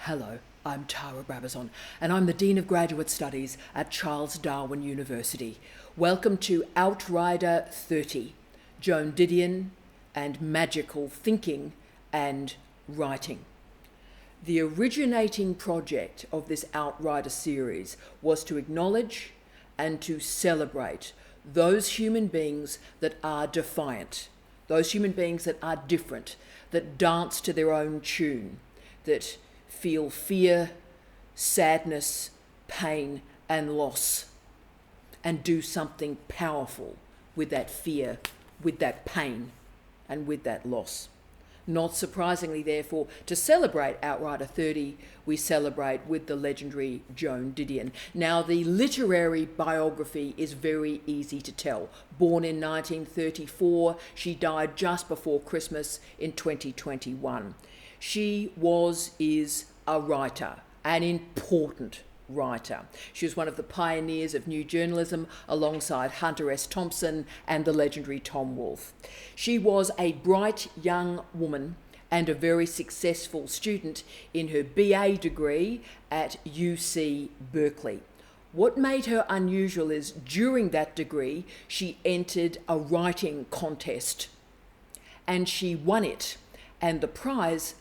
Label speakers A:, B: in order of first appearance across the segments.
A: Hello, I'm Tara Brabazon, and I'm the Dean of Graduate Studies at Charles Darwin University. Welcome to Outrider 30, Joan Didion and Magical Thinking and Writing. The originating project of this Outrider series was to acknowledge and to celebrate those human beings that are defiant, those human beings that are different, that dance to their own tune, that feel fear, sadness, pain, and loss, and do something powerful with that fear, with that pain, and with that loss. Not surprisingly, therefore, to celebrate Outrider 30, we celebrate with the legendary Joan Didion. Now, the literary biography is very easy to tell. Born in 1934, she died just before Christmas in 2021. She is a writer, an important writer. She was one of the pioneers of new journalism alongside Hunter S. Thompson and the legendary Tom Wolfe. She was a bright young woman and a very successful student in her BA degree at UC Berkeley. What made her unusual is during that degree, she entered a writing contest and she won it, and the prize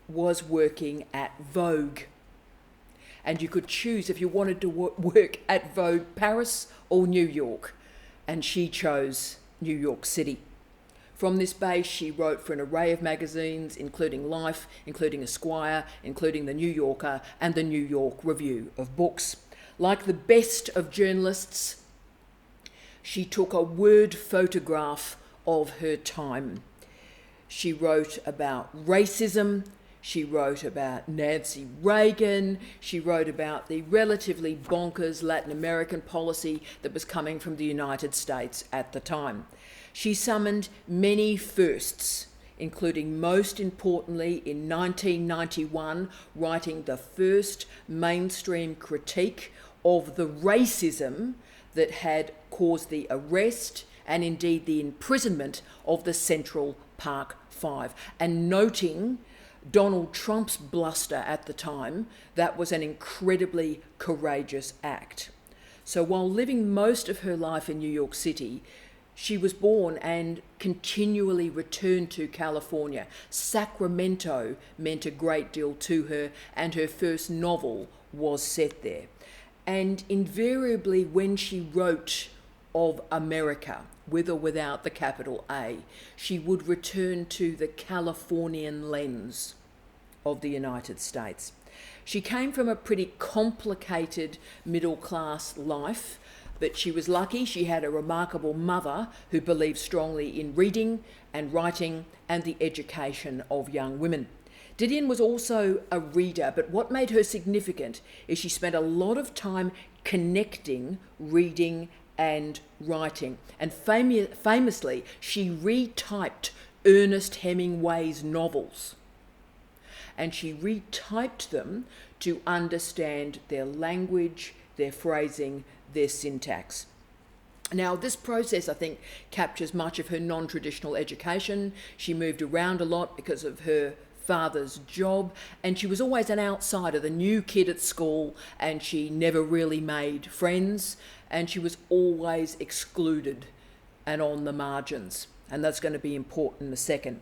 A: was working at Vogue. And you could choose if you wanted to work at Vogue Paris or New York, and she chose New York City. From this base, she wrote for an array of magazines, including Life, including Esquire, including The New Yorker, and the New York Review of Books. Like the best of journalists, she took a word photograph of her time. She wrote about racism, she wrote about Nancy Reagan, she wrote about the relatively bonkers Latin American policy that was coming from the United States at the time. She summoned many firsts, including most importantly in 1991, writing the first mainstream critique of the racism that had caused the arrest and indeed the imprisonment of the Central Park Five, and noting Donald Trump's bluster at the time. That was an incredibly courageous act. So while living most of her life in New York City, she was born and continually returned to California. Sacramento meant a great deal to her, and her first novel was set there. And invariably when she wrote of America, with or without the capital A, she would return to the Californian lens of the United States. She came from a pretty complicated middle-class life, but she was lucky. She had a remarkable mother who believed strongly in reading and writing and the education of young women. Didion was also a reader, but what made her significant is she spent a lot of time connecting reading and writing. And famously, she retyped Ernest Hemingway's novels. And she retyped them to understand their language, their phrasing, their syntax. Now, this process, I think, captures much of her non-traditional education. She moved around a lot because of her father's job, and she was always an outsider, the new kid at school, and she never really made friends, and she was always excluded and on the margins, and that's going to be important in a second.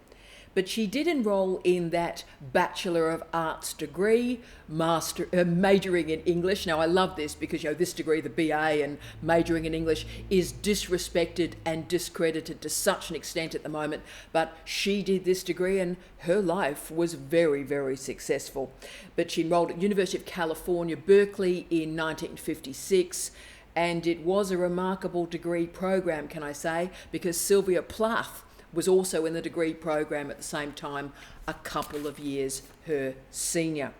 A: But she did enroll in that Bachelor of Arts degree, majoring in English. Now, I love this because, this degree, the BA and majoring in English, is disrespected and discredited to such an extent at the moment. But she did this degree and her life was very, very successful. But she enrolled at University of California, Berkeley in 1956. And it was a remarkable degree program, can I say, because Sylvia Plath was also in the degree program at the same time, a couple of years her senior.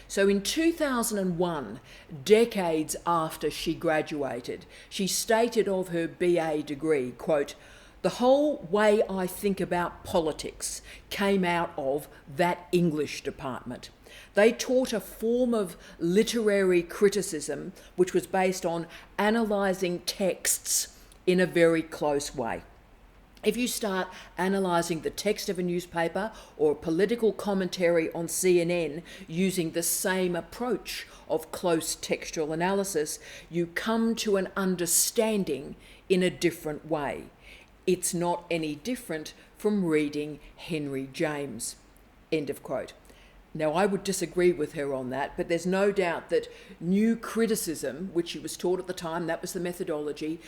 A: So in 2001, decades after she graduated, she stated of her BA degree, quote, "The whole way I think about politics came out of that English department. They taught a form of literary criticism which was based on analysing texts in a very close way. If you start analysing the text of a newspaper or a political commentary on CNN using the same approach of close textual analysis, you come to an understanding in a different way. It's not any different from reading Henry James. End of quote. Now, I would disagree with her on that, but there's no doubt that new criticism, which she was taught at the time, that was the methodology,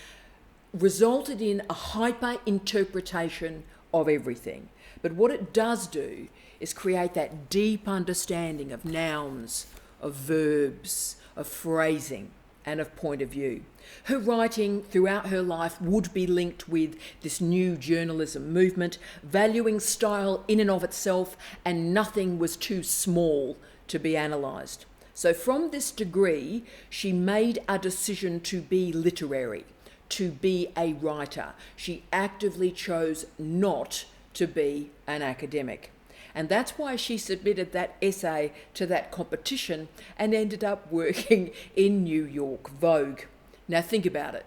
A: resulted in a hyper-interpretation of everything. But what it does do is create that deep understanding of nouns, of verbs, of phrasing, and of point of view. Her writing throughout her life would be linked with this new journalism movement, valuing style in and of itself, and nothing was too small to be analysed. So from this degree, she made a decision to be literary, to be a writer. She actively chose not to be an academic. And that's why she submitted that essay to that competition and ended up working in New York Vogue. Now think about it.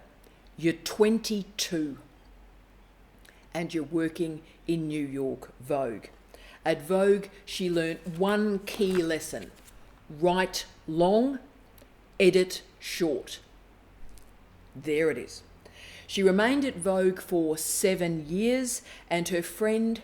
A: You're 22 and you're working in New York Vogue. At Vogue, she learnt one key lesson: write long, edit short. There it is. She remained at Vogue for 7 years, and her friend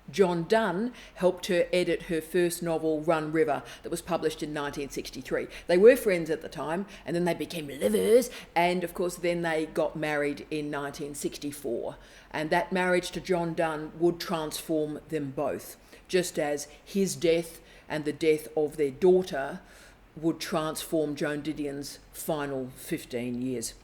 A: Joan Didion helped her edit her first novel, Run River, that was published in 1963. They were friends at the time, and then they became lovers, and of course then they got married in 1964. And that marriage to Joan Didion would transform them both, just as his death and the death of their daughter would transform Joan Didion's final 15 years.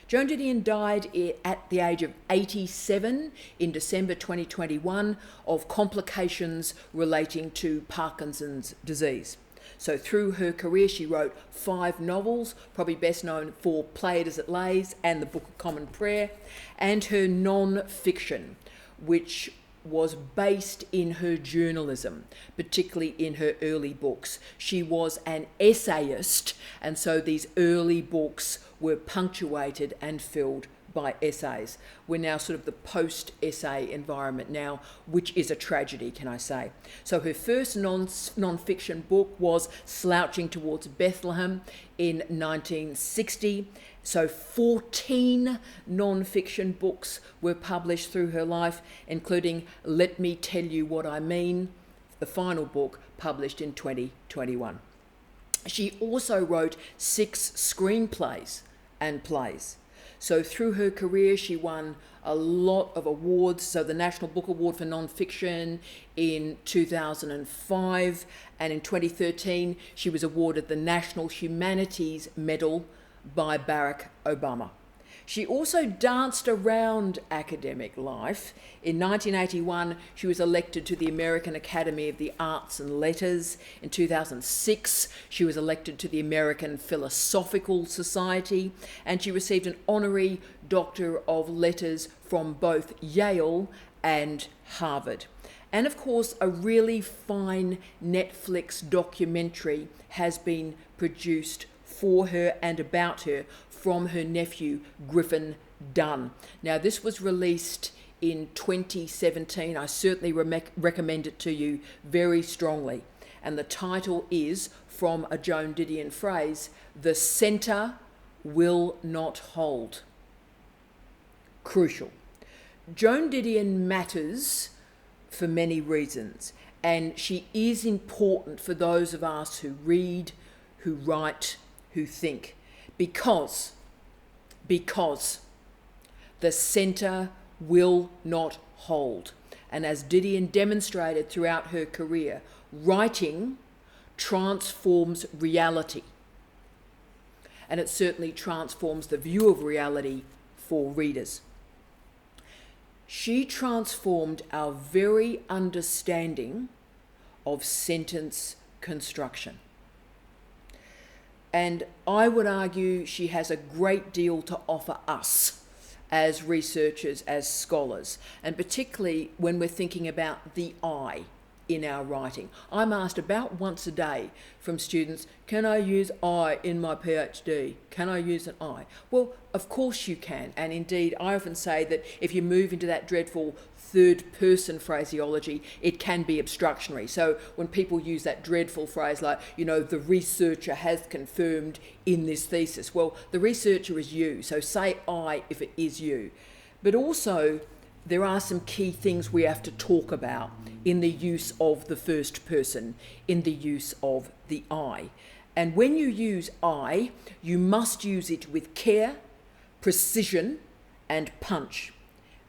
A: Joan Didion died at the age of 87 in December 2021 of complications relating to Parkinson's disease. So through her career, she wrote 5 novels, probably best known for Play It As It Lays and the Book of Common Prayer, and her non-fiction, which was based in her journalism, particularly in her early books. She was an essayist, and so these early books were punctuated and filled by essays. We're now sort of the post-essay environment now, which is a tragedy, can I say. So her first non-fiction book was Slouching Towards Bethlehem in 1960. So 14 non-fiction books were published through her life, including Let Me Tell You What I Mean, the final book published in 2021. She also wrote 6 screenplays and plays. So through her career, she won a lot of awards. So the National Book Award for Non-Fiction in 2005, and in 2013, she was awarded the National Humanities Medal by Barack Obama. She also danced around academic life. In 1981, she was elected to the American Academy of the Arts and Letters. In 2006, she was elected to the American Philosophical Society, and she received an honorary Doctor of Letters from both Yale and Harvard. And of course, a really fine Netflix documentary has been produced for her and about her from her nephew, Griffin Dunn. Now, this was released in 2017. I certainly recommend it to you very strongly. And the title is, from a Joan Didion phrase, "The Centre Will Not Hold." Crucial. Joan Didion matters for many reasons, and she is important for those of us who read, who write, who think, because the centre will not hold. And as Didion demonstrated throughout her career, writing transforms reality. And it certainly transforms the view of reality for readers. She transformed our very understanding of sentence construction. And I would argue she has a great deal to offer us as researchers, as scholars, and particularly when we're thinking about the I in our writing. I'm asked about once a day from students, can I use I in my PhD? Can I use an I? Well, of course you can. And indeed, I often say that if you move into that dreadful third person phraseology, it can be obstructionary. So when people use that dreadful phrase like, the researcher has confirmed in this thesis, well, the researcher is you. So say I if it is you. But also, there are some key things we have to talk about in the use of the first person, in the use of the I. And when you use I, you must use it with care, precision, and punch.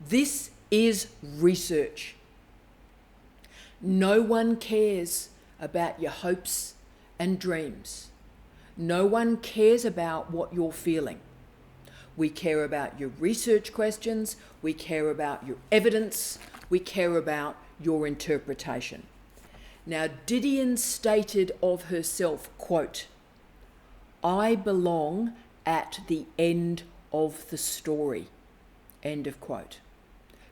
A: This is research. No one cares about your hopes and dreams. No one cares about what you're feeling. We care about your research questions, we care about your evidence, we care about your interpretation. Now, Didion stated of herself, quote, I belong at the end of the story, end of quote.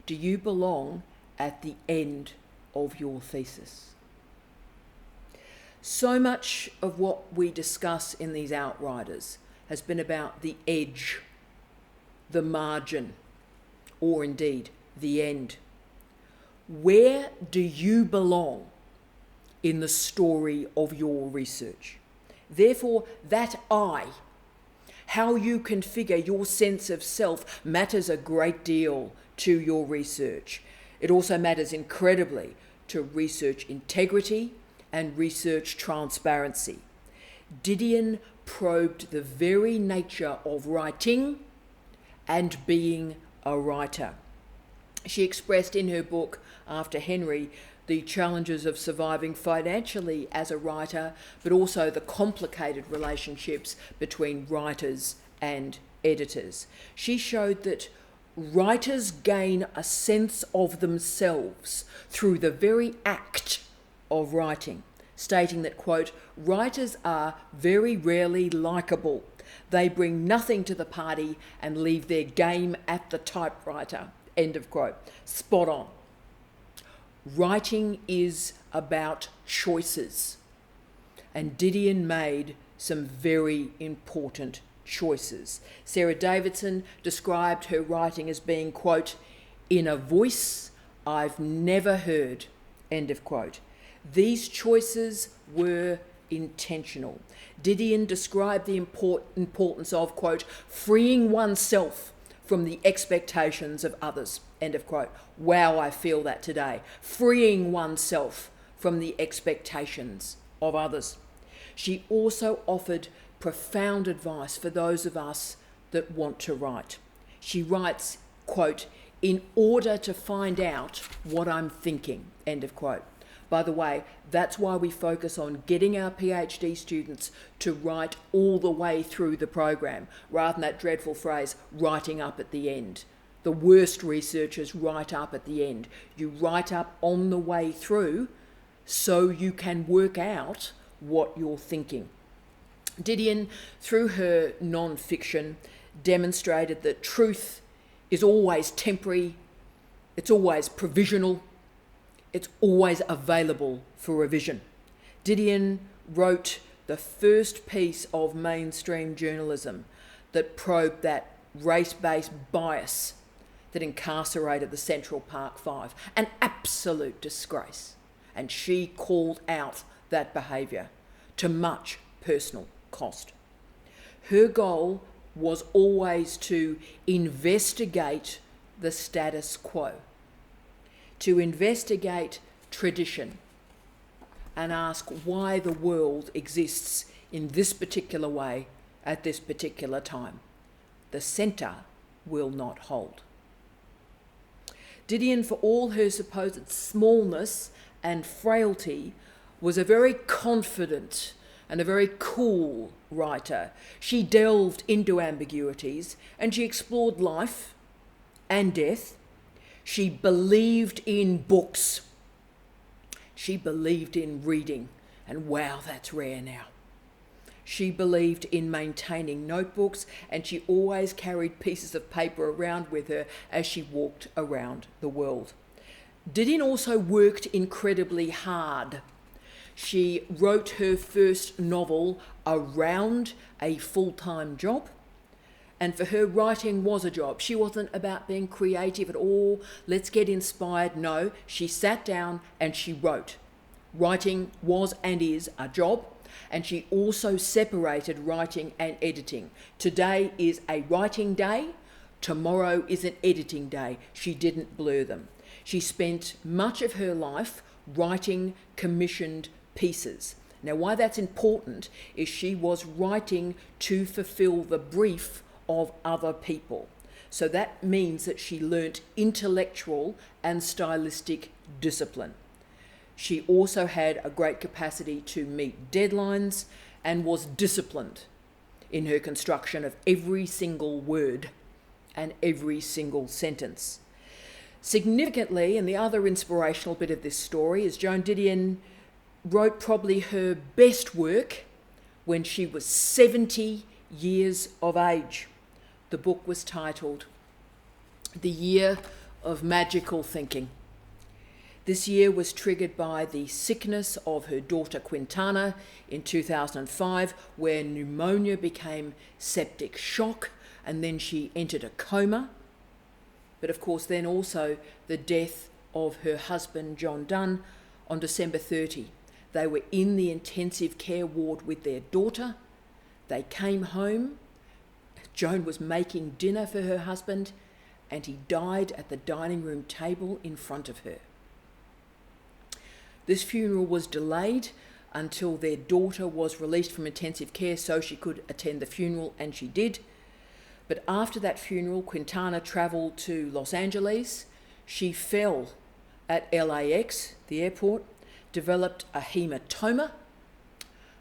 A: Do you belong at the end of your thesis? So much of what we discuss in these Outriders has been about the edge, the margin, or indeed the end. Where do you belong in the story of your research? Therefore, that I, how you configure your sense of self, matters a great deal to your research. It also matters incredibly to research integrity and research transparency. Didion probed the very nature of writing and being a writer. She expressed in her book, After Henry, the challenges of surviving financially as a writer, but also the complicated relationships between writers and editors. She showed that writers gain a sense of themselves through the very act of writing, stating that, quote, writers are very rarely likable. They bring nothing to the party and leave their game at the typewriter, end of quote. Spot on. Writing is about choices, and Didion made some very important choices. Sarah Davidson described her writing as being, quote, in a voice I've never heard, end of quote. These choices were intentional. Didion described the importance of, quote, freeing oneself from the expectations of others, end of quote. Wow, I feel that today. Freeing oneself from the expectations of others. She also offered profound advice for those of us that want to write. She writes, quote, in order to find out what I'm thinking, end of quote. By the way, that's why we focus on getting our PhD students to write all the way through the program, rather than that dreadful phrase, writing up at the end. The worst researchers write up at the end. You write up on the way through so you can work out what you're thinking. Didion, through her non-fiction, demonstrated that truth is always temporary, it's always provisional, it's always available for revision. Didion wrote the first piece of mainstream journalism that probed that race-based bias that incarcerated the Central Park Five, an absolute disgrace. And she called out that behaviour to much personal cost. Her goal was always to investigate the status quo, to investigate tradition and ask why the world exists in this particular way at this particular time. The centre will not hold. Didion, for all her supposed smallness and frailty, was a very confident and a very cool writer. She delved into ambiguities and she explored life and death. She believed in books. She believed in reading, and wow, that's rare now. She believed in maintaining notebooks, and she always carried pieces of paper around with her as she walked around the world. Didion also worked incredibly hard. She wrote her first novel around a full-time job, and for her, writing was a job. She wasn't about being creative at all. Let's get inspired. No, she sat down and she wrote. Writing was and is a job, and she also separated writing and editing. Today is a writing day. Tomorrow is an editing day. She didn't blur them. She spent much of her life writing commissioned pieces. Now, why that's important is she was writing to fulfill the brief of other people. So that means that she learnt intellectual and stylistic discipline. She also had a great capacity to meet deadlines and was disciplined in her construction of every single word and every single sentence. Significantly, and the other inspirational bit of this story is Joan Didion wrote probably her best work when she was 70 years of age. The book was titled The Year of Magical Thinking. This year was triggered by the sickness of her daughter Quintana in 2005, where pneumonia became septic shock, and then she entered a coma. But of course, then also the death of her husband, John Dunn, on December 30. They were in the intensive care ward with their daughter. They came home. Joan was making dinner for her husband, and he died at the dining room table in front of her. This funeral was delayed until their daughter was released from intensive care so she could attend the funeral, and she did. But after that funeral, Quintana travelled to Los Angeles. She fell at LAX, the airport, developed a hematoma,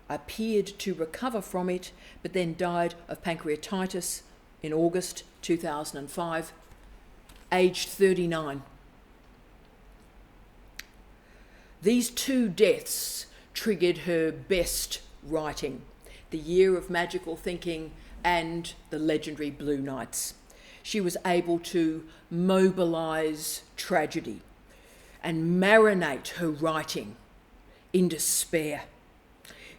A: appeared to recover from it, but then died of pancreatitis in August 2005, aged 39. These two deaths triggered her best writing, The Year of Magical Thinking and the legendary Blue Nights. She was able to mobilise tragedy and marinate her writing in despair.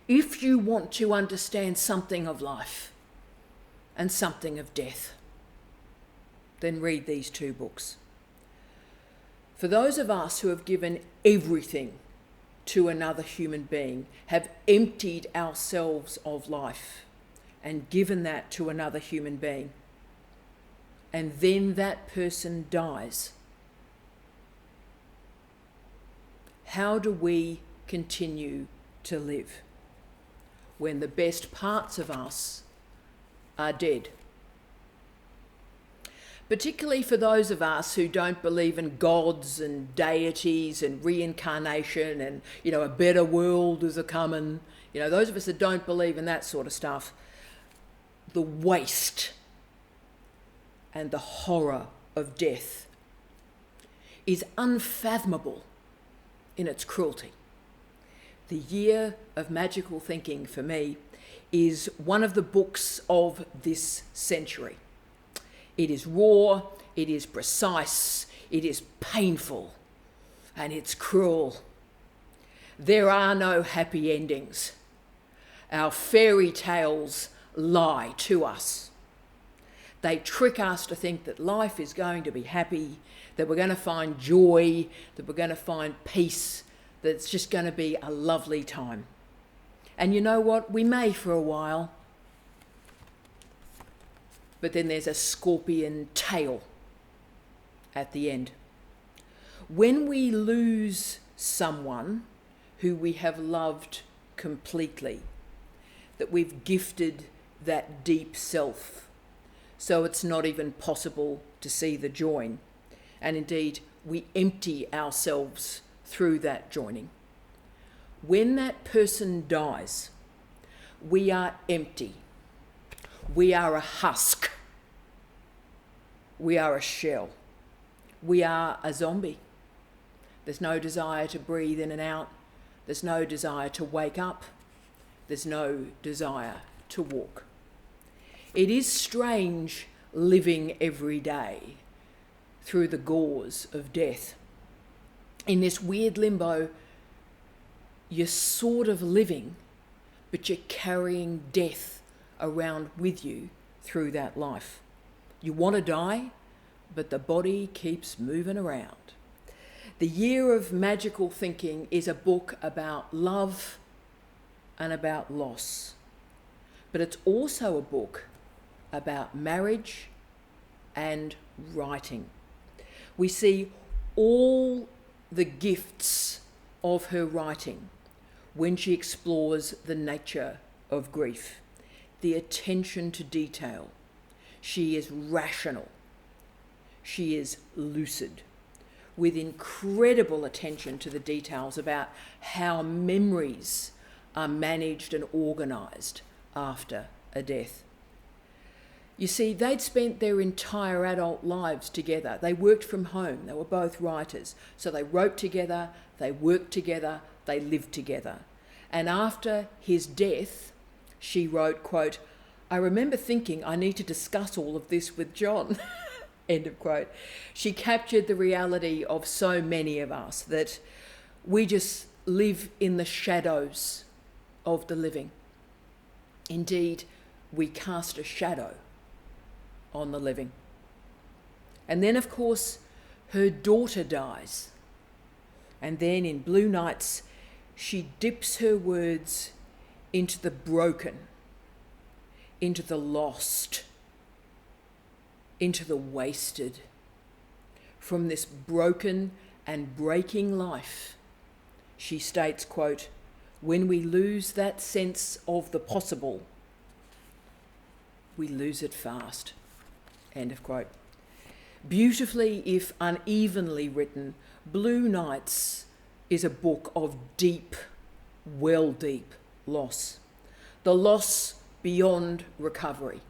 A: If you want to understand something of life and something of death, then read these two books. For those of us who have given everything to another human being, have emptied ourselves of life and given that to another human being, and then that person dies, how do we continue to live when the best parts of us are dead? Particularly for those of us who don't believe in gods and deities and reincarnation and, a better world is a coming. Those of us that don't believe in that sort of stuff, the waste and the horror of death is unfathomable in its cruelty. The Year of Magical Thinking, for me, is one of the books of this century. It is raw, it is precise, it is painful, and it's cruel. There are no happy endings. Our fairy tales lie to us. They trick us to think that life is going to be happy, that we're going to find joy, that we're going to find peace, that it's just going to be a lovely time. And you know what? We may for a while. But then there's a scorpion tail at the end. When we lose someone who we have loved completely, that we've gifted that deep self, so it's not even possible to see the join. And indeed, we empty ourselves through that joining. When that person dies, we are empty. We are a husk. We are a shell. We are a zombie. There's no desire to breathe in and out. There's no desire to wake up. There's no desire to walk. It is strange living every day through the gauze of death. in this weird limbo. You're sort of living, but you're carrying death around with you through that life. You want to die, but the body keeps moving around. The Year of Magical Thinking is a book about love and about loss, but it's also a book about marriage and writing. We see all the gifts of her writing when she explores the nature of grief, the attention to detail. She is rational. She is lucid, with incredible attention to the details about how memories are managed and organised after a death. You see, they'd spent their entire adult lives together. They worked from home. They were both writers. So they wrote together, they worked together, they lived together. And after his death, she wrote, quote, "I remember thinking I need to discuss all of this with John." End of quote. She captured the reality of so many of us, that we just live in the shadows of the living. Indeed, we cast a shadow on the living. And then, of course, her daughter dies. And then in Blue Nights, she dips her words into the broken, into the lost, into the wasted. From this broken and breaking life, she states, quote, "When we lose that sense of the possible, we lose it fast." End of quote. Beautifully, if unevenly written, Blue Nights is a book of deep, well deep loss. The loss beyond recovery.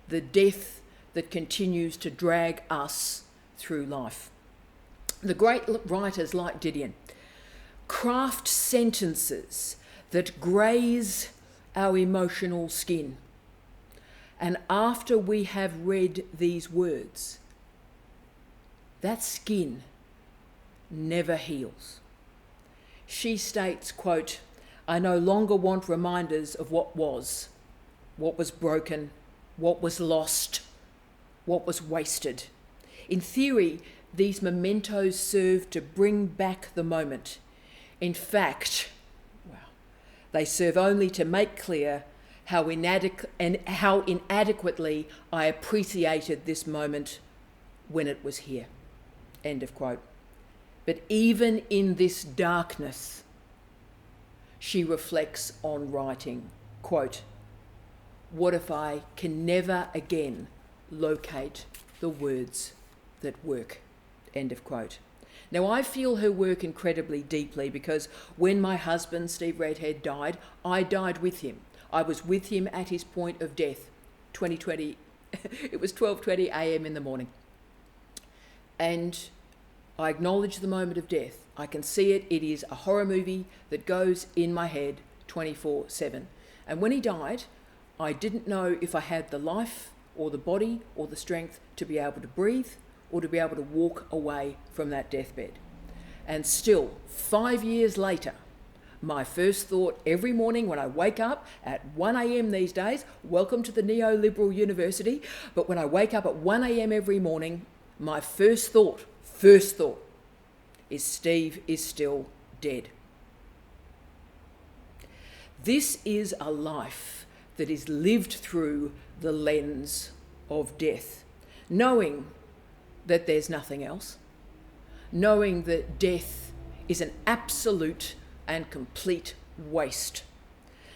A: The death that continues to drag us through life. The great writers like Didion craft sentences that graze our emotional skin. And after we have read these words, that skin never heals. She states, quote, "I no longer want reminders of what was broken, what was lost, what was wasted. In theory, these mementos serve to bring back the moment. In fact, they serve only to make clear how inadequately I appreciated this moment when it was here." End of quote. But even in this darkness, she reflects on writing, quote, "What if I can never again locate the words that work?" End of quote. Now, I feel her work incredibly deeply, because when my husband, Steve Redhead, died, I died with him. I was with him at his point of death, 2020. It was 12:20 a.m. in the morning. And I acknowledge the moment of death. I can see it. It is a horror movie that goes in my head 24/7. And when he died, I didn't know if I had the life or the body or the strength to be able to breathe or to be able to walk away from that deathbed. And still, 5 years later, my first thought every morning when I wake up at 1 a.m. these days, welcome to the neoliberal university, but when I wake up at 1 a.m. every morning, my first thought is Steve is still dead. This is a life that is lived through the lens of death, knowing that there's nothing else, knowing that death is an absolute and complete waste.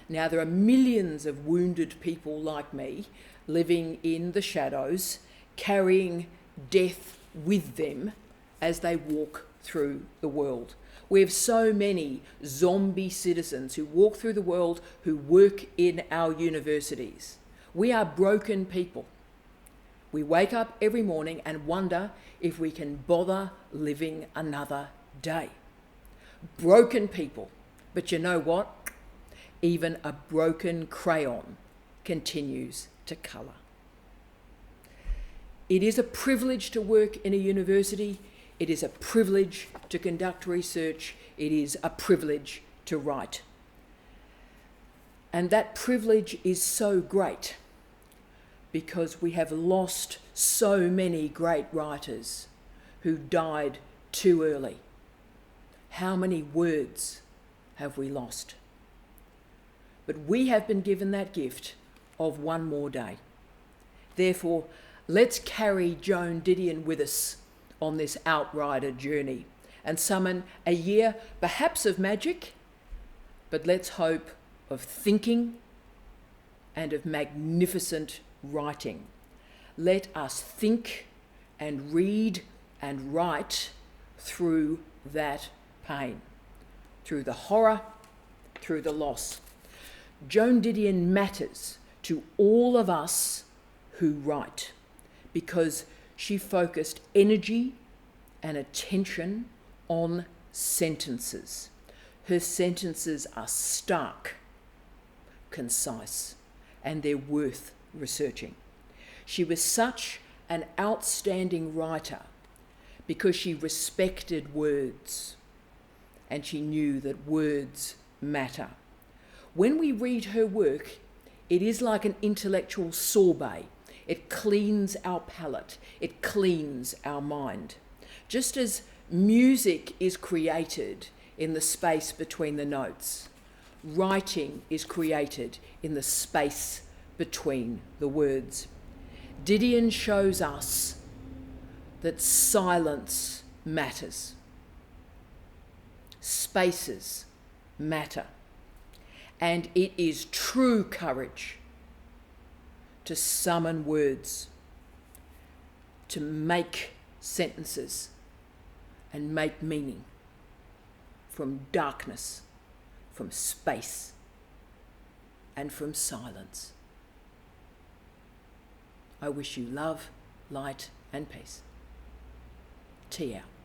A: Now, there are millions of wounded people like me living in the shadows, carrying death with them as they walk through the world. We have so many zombie citizens who walk through the world, who work in our universities. We are broken people. We wake up every morning and wonder if we can bother living another day. Broken people. But you know what? Even a broken crayon continues to colour. It is a privilege to work in a university. It is a privilege to conduct research. It is a privilege to write. And that privilege is so great because we have lost so many great writers who died too early. How many words have we lost? But we have been given that gift of one more day. Therefore, let's carry Joan Didion with us on this Outrider journey and summon a year perhaps of magic, but let's hope of thinking and of magnificent writing. Let us think and read and write through that pain, through the horror, through the loss. Joan Didion matters to all of us who write because she focused energy and attention on sentences. Her sentences are stark, concise, and they're worth researching. She was such an outstanding writer because she respected words and she knew that words matter. When we read her work, it is like an intellectual sorbet. It cleans our palate. It cleans our mind. Just as music is created in the space between the notes, writing is created in the space between the words. Didion shows us that silence matters. Spaces matter. And it is true courage to summon words, to make sentences and make meaning from darkness, from space, and from silence. I wish you love, light, and peace. Tea out.